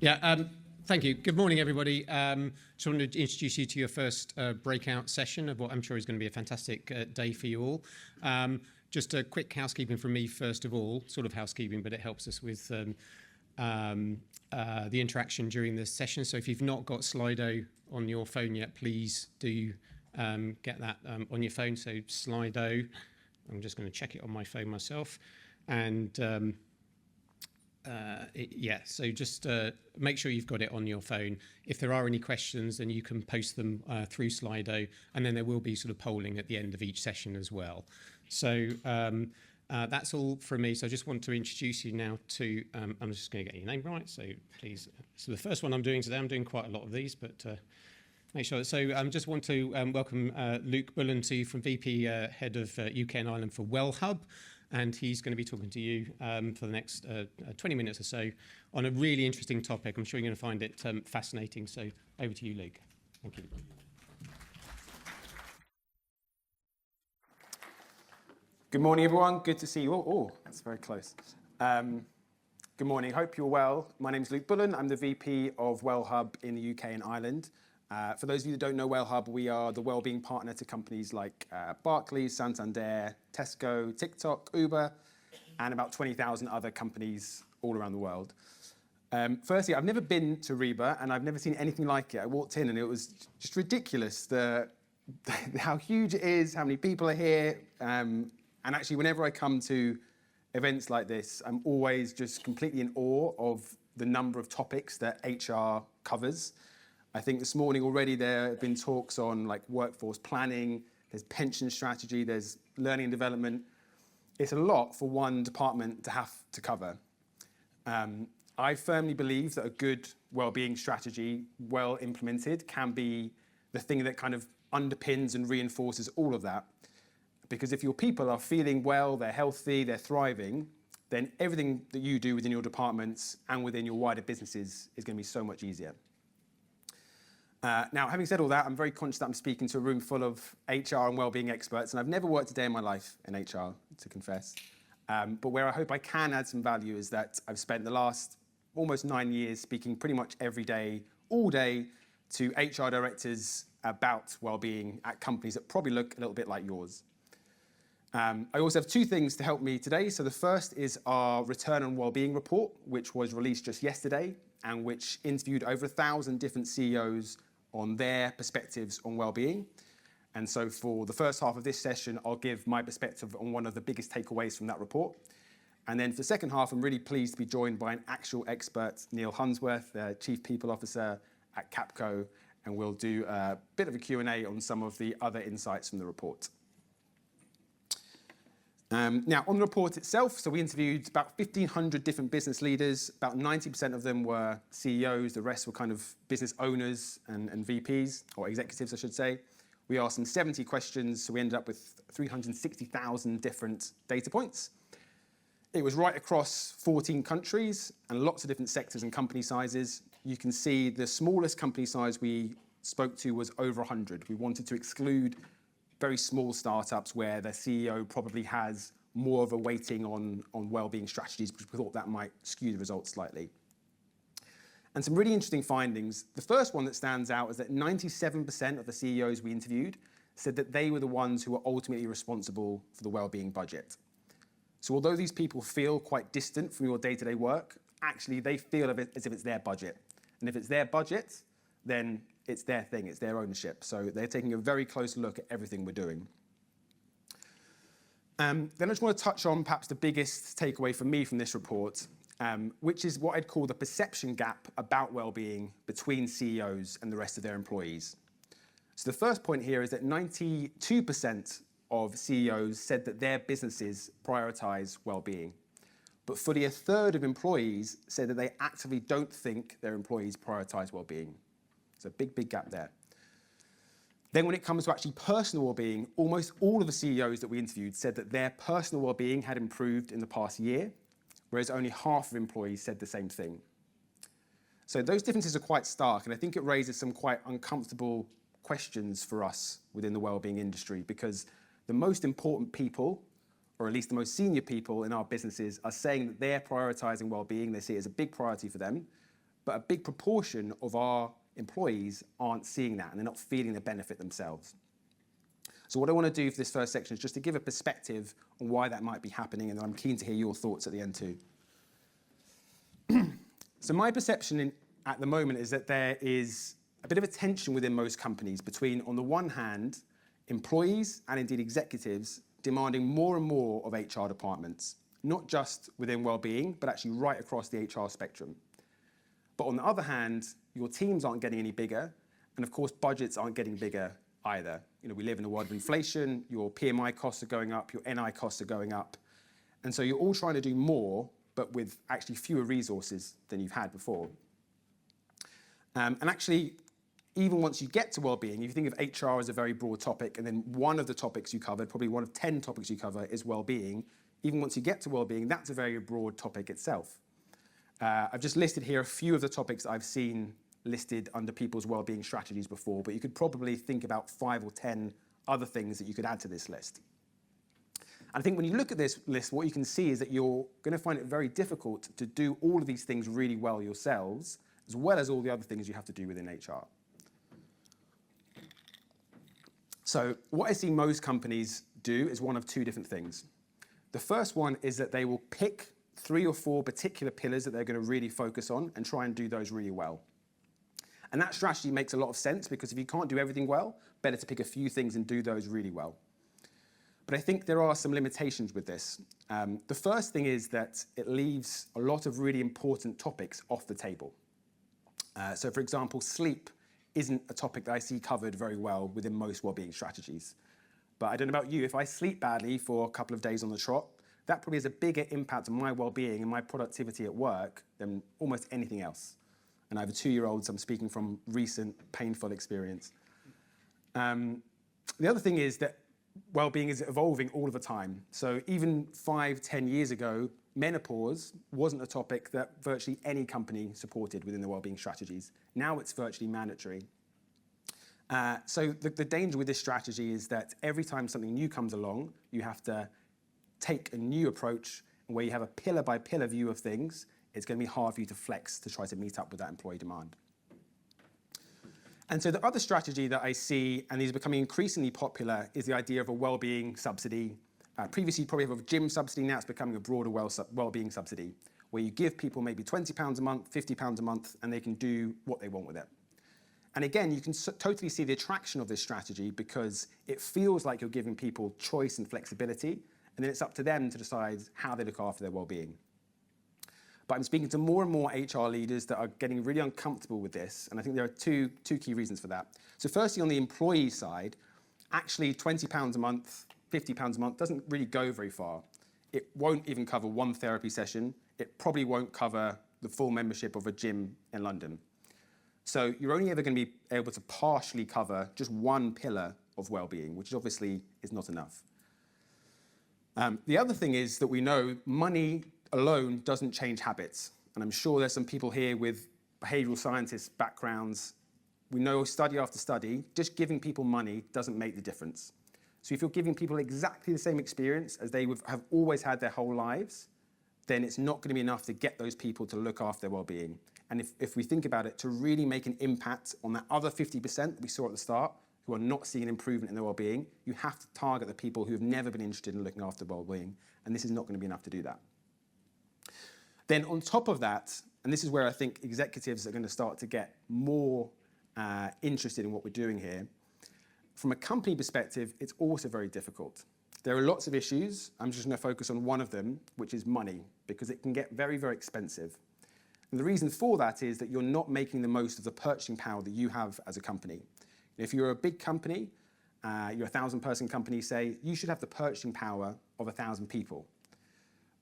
Thank you. Good morning, everybody. Just wanted to introduce you to your first breakout session of what I'm sure is going to be a fantastic day for you all. Just a quick housekeeping from me, first of all, sort of housekeeping, but it helps us with the interaction during this session. So if you've not got Slido on your phone yet, please do get that on your phone. So Slido, I'm just going to check it on my phone myself. And so just make sure you've got it on your phone. If there are any questions, then you can post them through Slido, and then there will be sort of polling at the end of each session as well. So that's all from me. So I just want to introduce you now to, I'm just going to get your name right, so please. So the first one I'm doing today, I'm doing quite a lot of these, but make sure. So I just want to welcome Luke Bullen from VP Head of UK and Ireland for Wellhub. And he's going to be talking to you for the next 20 minutes or so on a really interesting topic. I'm sure you're going to find it fascinating. So over to you, Luke. Thank you. Good morning, everyone. Good to see you all. Oh, that's very close. Good morning. Hope you're well. My name is Luke Bullen. I'm the VP of Wellhub in the UK and Ireland. For those of you that don't know Wellhub, we are the Wellbeing partner to companies like Barclays, Santander, Tesco, TikTok, Uber, and about 20,000 other companies all around the world. Firstly, I've never been to REBA, and I've never seen anything like it. I walked in, and it was just ridiculous, how huge it is, how many people are here. And actually, whenever I come to events like this, I'm always just completely in awe of the number of topics that HR covers. I think this morning already there have been talks on like workforce planning, there's pension strategy, there's learning and development. It's a lot for one department to have to cover. I firmly believe that a good well-being strategy, well implemented, can be the thing that kind of underpins and reinforces all of that. Because if your people are feeling well, they're healthy, they're thriving, then everything that you do within your departments and within your wider businesses is going to be so much easier. Now, having said all that, I'm very conscious that I'm speaking to a room full of HR and wellbeing experts, and I've never worked a day in my life in HR, to confess. But where I hope I can add some value is that I've spent the last almost 9 years speaking pretty much every day, all day, to HR directors about wellbeing at companies that probably look a little bit like yours. I also have two things to help me today. So the first is our Return on Wellbeing report, which was released just yesterday, and which interviewed over 1,000 different CEOs on their perspectives on well-being. And so for the first half of this session, I'll give my perspective on one of the biggest takeaways from that report. And then for the second half, I'm really pleased to be joined by an actual expert, Neil Hunsworth, Chief People Officer at Capco, and we'll do a bit of a Q&A on some of the other insights from the report. Now, on the report itself, so we interviewed about 1,500 different business leaders. About 90% of them were CEOs. The rest were kind of business owners and VPs, or executives, I should say. We asked them 70 questions, so we ended up with 360,000 different data points. It was right across 14 countries and lots of different sectors and company sizes. You can see the smallest company size we spoke to was over 100. We wanted to exclude very small startups where the CEO probably has more of a weighting on well-being strategies, because we thought that might skew the results slightly. And some really interesting findings. The first one that stands out is that 97% of the CEOs we interviewed said that they were the ones who were ultimately responsible for the well-being budget. So although these people feel quite distant from your day-to-day work, actually they feel of it as if it's their budget. And if it's their budget, then it's their thing, it's their ownership. So they're taking a very close look at everything we're doing. Then I just want to touch on perhaps the biggest takeaway for me from this report, which is what I'd call the perception gap about well-being between CEOs and the rest of their employees. So the first point here is that 92% of CEOs said that their businesses prioritize well-being. But fully a third of employees said that they actively don't think their employees prioritize well-being. So a big, big gap there. Then when it comes to actually personal well-being, almost all of the CEOs that we interviewed said that their personal well-being had improved in the past year, whereas only half of employees said the same thing. So those differences are quite stark, and I think it raises some quite uncomfortable questions for us within the well-being industry, because the most important people, or at least the most senior people in our businesses, are saying that they're prioritizing well-being, they see it as a big priority for them, but a big proportion of our employees aren't seeing that and they're not feeling the benefit themselves. So what I want to do for this first section is just to give a perspective on why that might be happening, and then I'm keen to hear your thoughts at the end too. So my perception at the moment is that there is a bit of a tension within most companies between, on the one hand, employees and indeed executives demanding more and more of HR departments, not just within Wellbeing, but actually right across the HR spectrum. But on the other hand, your teams aren't getting any bigger, and of course budgets aren't getting bigger either. You know, we live in a world of inflation, your PMI costs are going up, your NI costs are going up, and so you're all trying to do more, but with actually fewer resources than you've had before. And actually, even once you get to Wellbeing, if you think of HR as a very broad topic, and then one of the topics you covered, probably one of 10 topics you cover is Wellbeing, even once you get to Wellbeing, that's a very broad topic itself. I've just listed here a few of the topics I've seen listed under people's wellbeing strategies before, but you could probably think about 5 or 10 other things that you could add to this list. And I think when you look at this list, what you can see is that you're going to find it very difficult to do all of these things really well yourselves, as well as all the other things you have to do within HR. So what I see most companies do is one of two different things. The first one is that they will pick 3 or 4 particular pillars that they're going to really focus on and try and do those really well. And that strategy makes a lot of sense, because if you can't do everything well, better to pick a few things and do those really well. But I think there are some limitations with this. The first thing is that it leaves a lot of really important topics off the table. So for example, sleep isn't a topic that I see covered very well within most wellbeing strategies. But I don't know about you, if I sleep badly for a couple of days on the trot, that probably has a bigger impact on my well-being and my productivity at work than almost anything else. And I have a 2-year-old, so I'm speaking from recent painful experience. The other thing is that well-being is evolving all of the time. So even 5-10 years ago, menopause wasn't a topic that virtually any company supported within the well-being strategies. Now it's virtually mandatory. So the danger with this strategy is that every time something new comes along, you have to take a new approach, where you have a pillar-by-pillar view of things. It's going to be hard for you to flex to try to meet up with that employee demand. And so the other strategy that I see, and these are becoming increasingly popular, is the idea of a well-being subsidy. Previously, you probably have a gym subsidy. Now it's becoming a broader well-being subsidy, where you give people maybe £20 a month, £50 a month, and they can do what they want with it. And again, you can totally see the attraction of this strategy, because it feels like you're giving people choice and flexibility, and then it's up to them to decide how they look after their well-being. But I'm speaking to more and more HR leaders that are getting really uncomfortable with this, and I think there are two key reasons for that. So firstly, on the employee side, actually £20 a month, £50 a month doesn't really go very far. It won't even cover one therapy session. It probably won't cover the full membership of a gym in London. So you're only ever going to be able to partially cover just one pillar of well-being, which obviously is not enough. The other thing is that we know money alone doesn't change habits. And I'm sure there's some people here with behavioral scientist backgrounds. We know study after study, just giving people money doesn't make the difference. So if you're giving people exactly the same experience as they have always had their whole lives, then it's not going to be enough to get those people to look after their well-being. And if we think about it, to really make an impact on that other 50% that we saw at the start, who are not seeing an improvement in their well-being, you have to target the people who have never been interested in looking after well-being, and this is not going to be enough to do that. Then on top of that, and this is where I think executives are going to start to get more interested in what we're doing here, from a company perspective, it's also very difficult. There are lots of issues. I'm just going to focus on one of them, which is money, because it can get very, very expensive. And the reason for that is that you're not making the most of the purchasing power that you have as a company. If you're a big company, you're a 1,000-person company, say, you should have the purchasing power of 1,000 people.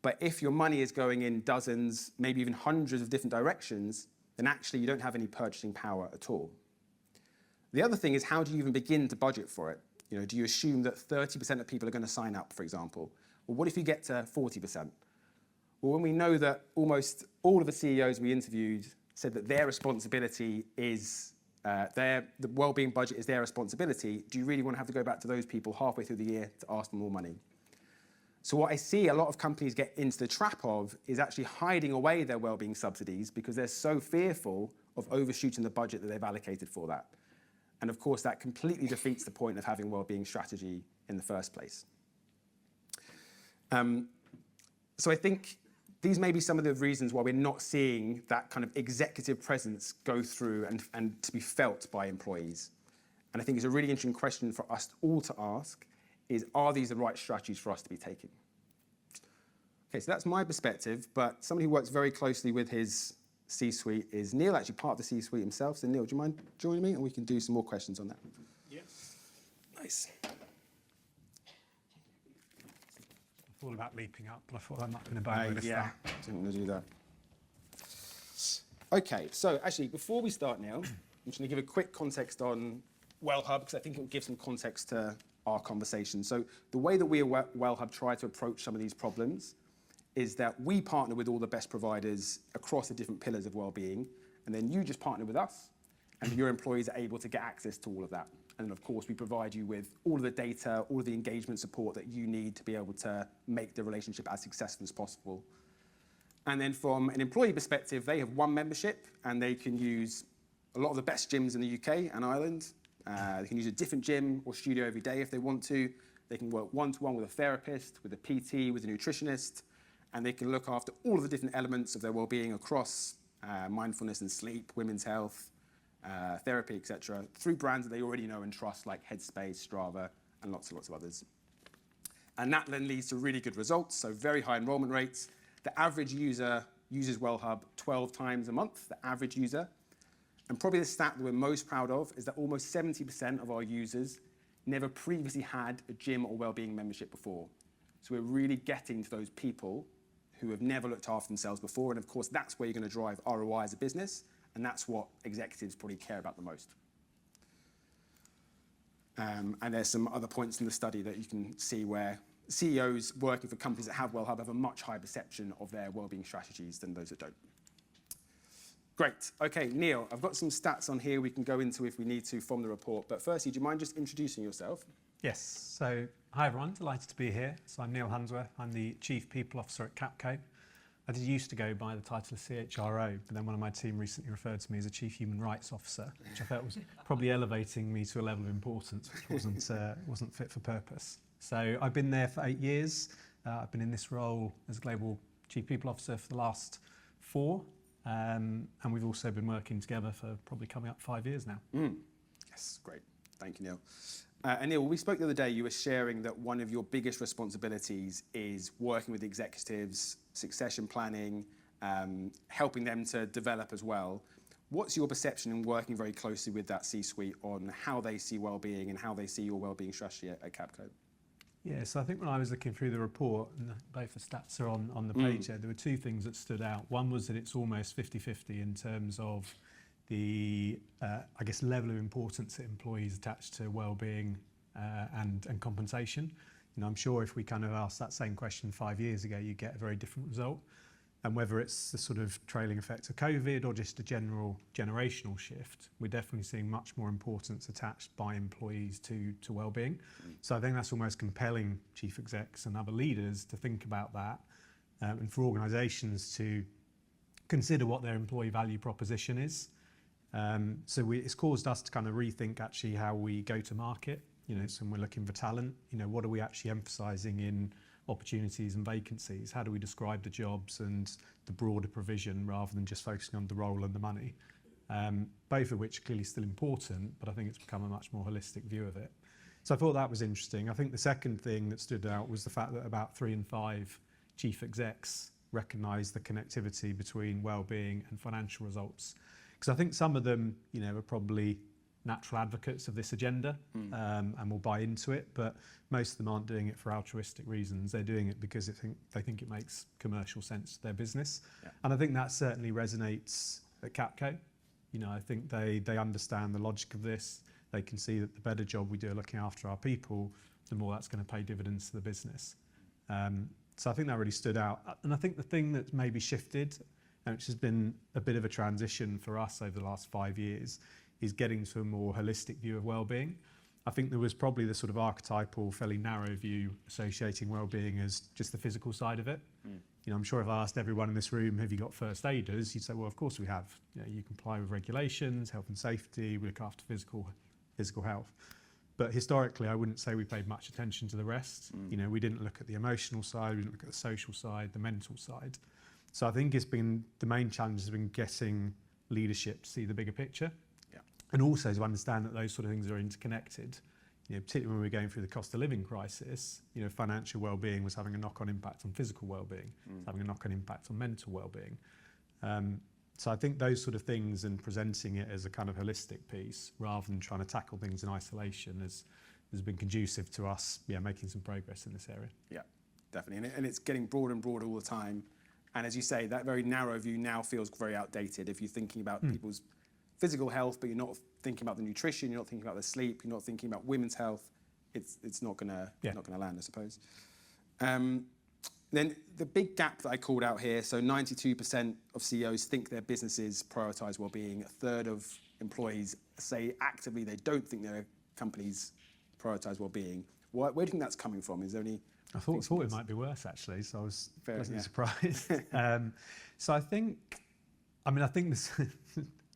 But if your money is going in dozens, maybe even hundreds of different directions, then actually you don't have any purchasing power at all. The other thing is, how do you even begin to budget for it? You know, do you assume that 30% of people are going to sign up, for example? Well, what if you get to 40%? Well, when we know that almost all of the CEOs we interviewed said that their responsibility is, the wellbeing budget is their responsibility, do you really want to have to go back to those people halfway through the year to ask for more money? So what I see a lot of companies get into the trap of is actually hiding away their wellbeing subsidies because they're so fearful of overshooting the budget that they've allocated for that. And of course, that completely defeats the point of having wellbeing strategy in the first place. So I think these may be some of the reasons why we're not seeing that kind of executive presence go through and to be felt by employees. And I think it's a really interesting question for us all to ask is, are these the right strategies for us to be taking? Okay, so that's my perspective, but somebody who works very closely with his C-suite is Neil, actually part of the C-suite himself. So Neil, do you mind joining me? And we can do some more questions on that. Yeah. Nice. I thought about leaping up, but I thought that might have been a bad way to Yeah, start. didn't want to do that. Okay, so actually, before we start, Neil, I'm just going to give a quick context on Wellhub, because I think it will give some context to our conversation. So the way that we at Wellhub try to approach some of these problems is that we partner with all the best providers across the different pillars of wellbeing, and then you just partner with us, and your employees are able to get access to all of that. And then, of course, we provide you with all of the data, all of the engagement support that you need to be able to make the relationship as successful as possible. And then from an employee perspective, they have one membership, and they can use a lot of the best gyms in the UK and Ireland. They can use a different gym or studio every day if they want to. They can work one-to-one with a therapist, with a PT, with a nutritionist, and they can look after all of the different elements of their well-being across mindfulness and sleep, women's health, therapy, etc., through brands that they already know and trust, like Headspace, Strava, and lots and lots of others. And that then leads to really good results, so very high enrollment rates. The average user uses Wellhub 12 times a month, the average user. And probably the stat that we're most proud of is that almost 70% of our users never previously had a gym or wellbeing membership before. So we're really getting to those people who have never looked after themselves before. And of course, that's where you're going to drive ROI as a business. And that's what executives probably care about the most. And there's some other points in the study that you can see where CEOs working for companies that have Wellhub have a much higher perception of their wellbeing strategies than those that don't. Great. Okay, Neil, I've got some stats on here we can go into if we need to from the report. But firstly, do you mind just introducing yourself? Yes, so hi everyone, delighted to be here. So I'm Neil Hunsworth, I'm the Chief People Officer at Capco. I did used to go by the title of CHRO, but then one of my team recently referred to me as a Chief Human Rights Officer, which I felt was probably elevating me to a level of importance which wasn't fit for purpose. So I've been there for 8 years. I've been in this role as Global Chief People Officer for the last 4. And we've also been working together for probably coming up 5 years now. Yes, great. Thank you, Neil. And Neil, we spoke the other day, you were sharing that one of your biggest responsibilities is working with executives, succession planning, helping them to develop as well. What's your perception in working very closely with that C-suite on how they see wellbeing and how they see your wellbeing strategy at Capco? Yeah, so I think when I was looking through the report, and both the stats are on the page there were 2 things that stood out. One was that it's almost 50-50 in terms of the, I guess, level of importance that employees attach to well-being and compensation. You know, I'm sure if we kind of asked that same question 5 years ago, you get a very different result. And whether it's the sort of trailing effect of COVID or just a general generational shift, we're definitely seeing much more importance attached by employees to well-being. So I think that's almost compelling chief execs and other leaders to think about that, and for organisations to consider what their employee value proposition is. So it's caused us to kind of rethink actually how we go to market. You know, so when we're looking for talent, you know, what are we actually emphasising in opportunities and vacancies? How do we describe the jobs and the broader provision rather than just focusing on the role and the money? Both of which are clearly still important, but I think it's become a much more holistic view of it. So I thought that was interesting. I think the second thing that stood out was the fact that about 3 in 5 chief execs recognise the connectivity between wellbeing and financial results. Because I think some of them, you know, are probably natural advocates of this agenda and will buy into it, but most of them aren't doing it for altruistic reasons. They're doing it because they think it makes commercial sense to their business. Yeah. And I think that certainly resonates at Capco. You know, I think they understand the logic of this. They can see that the better job we do looking after our people, the more that's going to pay dividends to the business. So I think that really stood out. And I think the thing that's maybe shifted, and which has been a bit of a transition for us over the last 5 years, is getting to a more holistic view of wellbeing. I think there was probably the sort of archetypal, fairly narrow view associating well-being as just the physical side of it. You know, I'm sure if I asked everyone in this room, have you got first aiders? You'd say, well, of course we have. You know, you comply with regulations, health and safety, we look after physical health. But historically, I wouldn't say we paid much attention to the rest. You know, we didn't look at the emotional side, we didn't look at the social side, the mental side. So I think the main challenge has been getting leadership to see the bigger picture. And also to understand that those sort of things are interconnected. You know, particularly when we're going through the cost of living crisis, you know, financial well-being was having a knock-on impact on physical well-being, it's having a knock-on impact on mental well-being. So I think those sort of things and presenting it as a kind of holistic piece rather than trying to tackle things in isolation has been conducive to us making some progress in this area. Yeah, definitely. And it's getting broader and broader all the time. And as you say, that very narrow view now feels very outdated. If you're thinking about people's physical health, but you're not thinking about the nutrition, you're not thinking about the sleep, you're not thinking about women's health, it's not gonna land, I suppose. Then the big gap that I called out here, so 92% of CEOs think their businesses prioritise well-being. A third of employees say actively they don't think their companies prioritise well-being. Where do you think that's coming from? Is there any? I thought it might be worse actually, so I was pleasantly surprised. So I think this,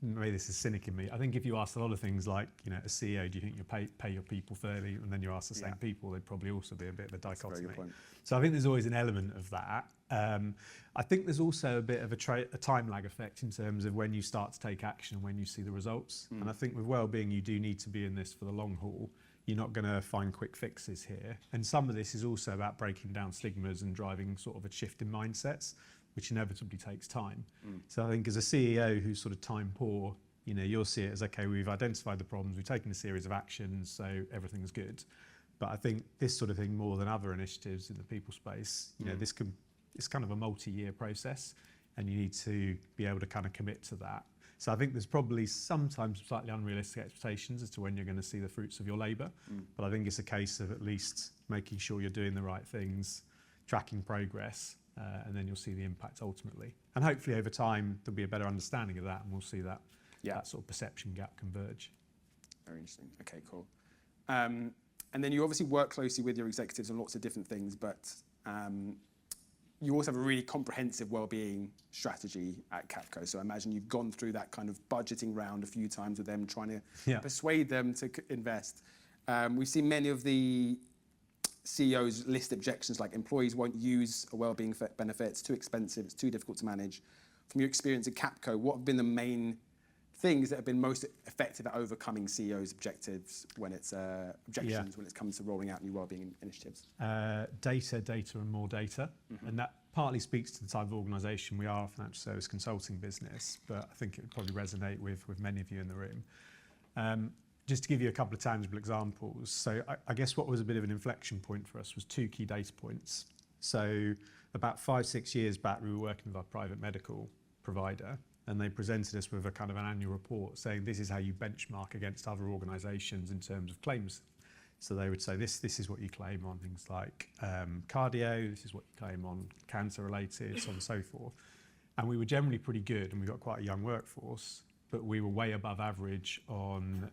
maybe this is cynic in me. I think if you asked a lot of things like, you know, a CEO, do you think you pay your people fairly? And then you ask the same people, they'd probably also be a bit of a dichotomy. That's a very good point. So I think there's always an element of that. I think there's also a bit of a time lag effect in terms of when you start to take action and when you see the results. And I think with well-being, you do need to be in this for the long haul. You're not going to find quick fixes here. And some of this is also about breaking down stigmas and driving sort of a shift in mindsets, which inevitably takes time. So I think as a CEO who's sort of time poor, you know, you'll see it as, okay, we've identified the problems, we've taken a series of actions, so everything's good. But I think this sort of thing, more than other initiatives in the people space, you know, it's kind of a multi-year process, and you need to be able to kind of commit to that. So I think there's probably sometimes slightly unrealistic expectations as to when you're going to see the fruits of your labour. But I think it's a case of at least making sure you're doing the right things, tracking progress, and then you'll see the impact ultimately. And hopefully over time, there'll be a better understanding of that, and we'll see that sort of perception gap converge. Very interesting. Okay, cool. And then you obviously work closely with your executives on lots of different things, but you also have a really comprehensive wellbeing strategy at Capco. So I imagine you've gone through that kind of budgeting round a few times with them, trying to persuade them to invest. We've seen many of the CEOs list objections like employees won't use a wellbeing benefit, it's too expensive, it's too difficult to manage. From your experience at Capco, what have been the main things that have been most effective at overcoming CEOs' objectives when it's objections when it comes to rolling out new wellbeing initiatives? Data and more data. And that partly speaks to the type of organisation we are, a financial service consulting business, but I think it would probably resonate with many of you in the room. Just to give you a couple of tangible examples. So I guess what was a bit of an inflection point for us was two key data points. So about 5-6 years back, we were working with our private medical provider, and they presented us with a kind of an annual report saying this is how you benchmark against other organisations in terms of claims. So they would say this is what you claim on things like cardio, this is what you claim on cancer related, so on and so forth. And we were generally pretty good, and we got quite a young workforce, but we were way above average on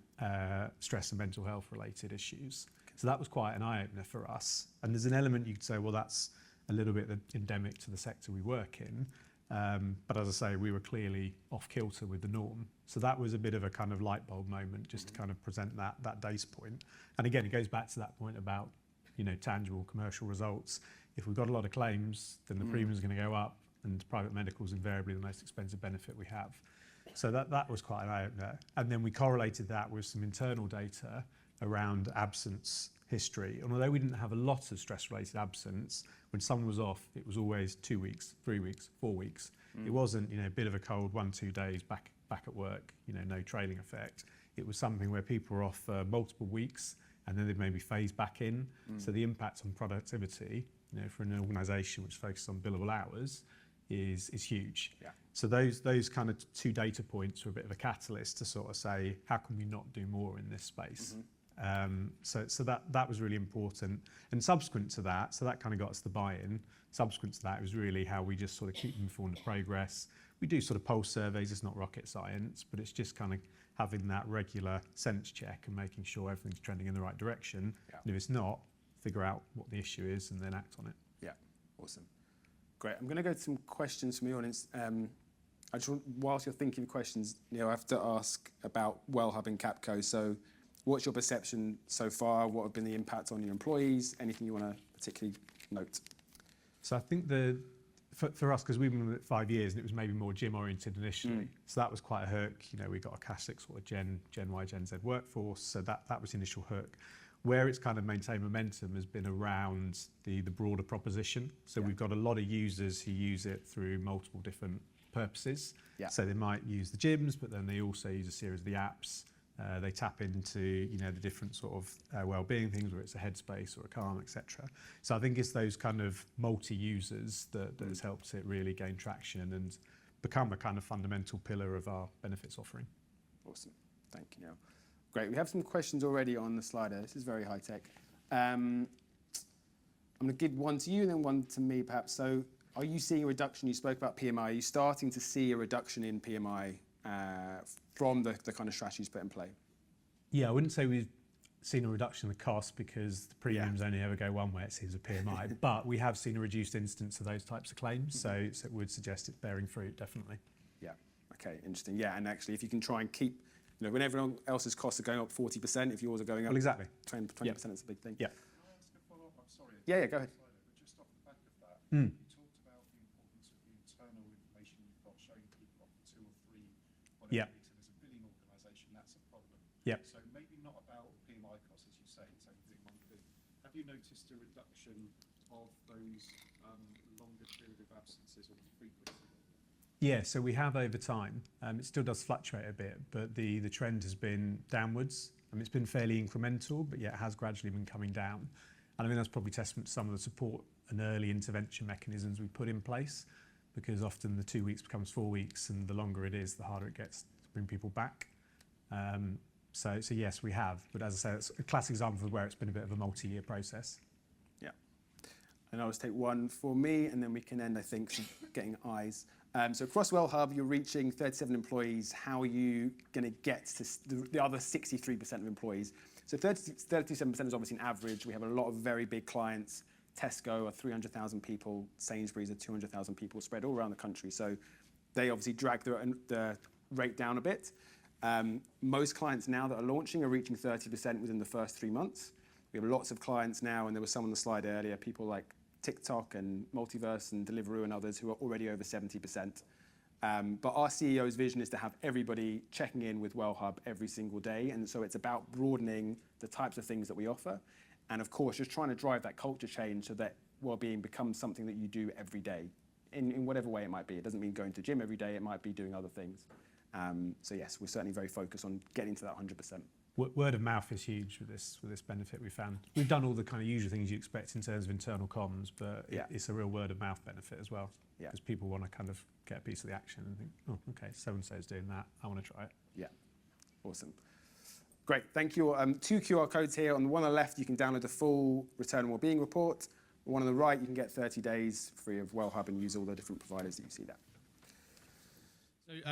stress and mental health related issues. So that was quite an eye-opener for us. And there's an element you could say, well, that's a little bit endemic to the sector we work in. But as I say, we were clearly off kilter with the norm. So that was a bit of a kind of light bulb moment just to kind of present that data point. And again, it goes back to that point about, you know, tangible commercial results. If we've got a lot of claims, then the premium is going to go up, and private medical is invariably the most expensive benefit we have. So that was quite an eye-opener. And then we correlated that with some internal data around absence history. And although we didn't have a lot of stress-related absence, when someone was off, it was always 2 weeks, 3 weeks, 4 weeks. It wasn't, you know, a bit of a cold 1-2 days back at work, you know, no trailing effect. It was something where people were off multiple weeks, and then they'd maybe phase back in. So the impact on productivity, you know, for an organisation which focuses on billable hours is huge. Yeah. So those kind of two data points were a bit of a catalyst to sort of say, how can we not do more in this space? So that was really important. And subsequent to that, so that kind of got us the buy-in. Subsequent to that, it was really how we just sort of keep informed of progress. We do sort of pulse surveys. It's not rocket science, but it's just kind of having that regular sense check and making sure everything's trending in the right direction. Yeah. And if it's not, figure out what the issue is and then act on it. Yeah, awesome. Great. I'm going to go to some questions from the audience. I just want, whilst you're thinking of questions, Neil, I have to ask about Wellhub and Capco. So what's your perception so far? What have been the impact on your employees? Anything you want to particularly note? So I think for us, because we've been with it 5 years and it was maybe more gym oriented initially, so that was quite a hook. You know, we got a classic sort of Gen Y, Gen Z workforce, so that was the initial hook. Where it's kind of maintained momentum has been around the broader proposition. So we've got a lot of users who use it through multiple different purposes. Yeah. So they might use the gyms, but then they also use a series of the apps. They tap into, you know, the different sort of well-being things, whether it's a headspace or a Calm, etc. So I think it's those kind of multi-users that has helped it really gain traction and become a kind of fundamental pillar of our benefits offering. Awesome. Thank you, Neil. Great. We have some questions already on the slider. This is very high tech. I'm going to give one to you and then one to me, perhaps. So are you seeing a reduction? You spoke about PMI. Are you starting to see a reduction in PMI from the kind of strategies put in play? Yeah, I wouldn't say we've seen a reduction in the cost because the premiums only ever go one way, it seems, a PMI. But we have seen a reduced instance of those types of claims. So it would suggest it's bearing fruit, definitely. Yeah. Okay, interesting. Yeah, and actually, if you can try and keep, you know, when everyone else's costs are going up 40%, if yours are going up 20%, it's a big thing. Yeah. Can I ask a follow-up? I'm sorry. Yeah, go ahead. But just off the back of that, you talked about the importance of the internal information you've got showing people off 2 or 3 whatever Yeah. weeks, and as a billing organisation, that's a problem. Yeah. So maybe not about PMI costs, as you say, it's only doing one thing. Have you noticed a reduction of those longer period of absences or the frequency? Yeah, so we have over time. It still does fluctuate a bit, but the trend has been downwards. It's been fairly incremental, but yeah, it has gradually been coming down. And I think that's probably testament to some of the support and early intervention mechanisms we put in place, because often the 2 weeks becomes 4 weeks, and the longer it is, the harder it gets to bring people back. So yes, we have. But as I say, it's a classic example of where it's been a bit of a multi-year process. Yeah. And I'll just take one for me, and then we can end, I think, getting eyes. So across Wellhub, you're reaching 37 employees. How are you going to get to the other 63% of employees? So 37% is obviously an average. We have a lot of very big clients. Tesco are 300,000 people. Sainsbury's are 200,000 people spread all around the country. So they obviously drag the rate down a bit. Most clients now that are launching are reaching 30% within the first 3 months. We have lots of clients now, and there was some on the slide earlier, people like TikTok and Multiverse and Deliveroo and others who are already over 70%. But our CEO's vision is to have everybody checking in with Wellhub every single day. And so it's about broadening the types of things that we offer. And of course, just trying to drive that culture change so that wellbeing becomes something that you do every day in whatever way it might be. It doesn't mean going to the gym every day. It might be doing other things. So yes, we're certainly very focused on getting to that 100%. Word of mouth is huge with this benefit we found. We've done all the kind of usual things you expect in terms of internal comms, but it's a real word of mouth benefit as well. Because people want to kind of get a piece of the action and think, oh, okay, so-and-so is doing that. I want to try it. Yeah, awesome. Great, thank you. 2 QR codes here. On the one on the left, you can download the full return and wellbeing report. The one on the right, you can get 30 days free of Wellhub and use all the different providers that you see there.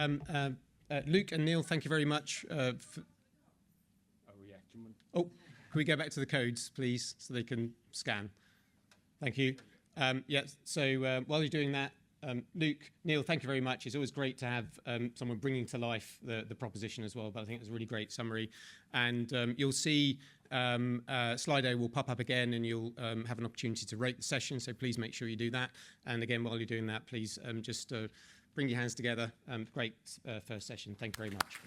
So Luke and Neil, thank you very much. Oh, can we go back to the codes, please, so they can scan? Thank you. So while you're doing that, Luke, Neil, thank you very much. It's always great to have someone bringing to life the proposition as well, but I think it was a really great summary. And you'll see Slido will pop up again, and you'll have an opportunity to rate the session, so please make sure you do that. And again, while you're doing that, please just bring your hands together. Great first session. Thank you very much.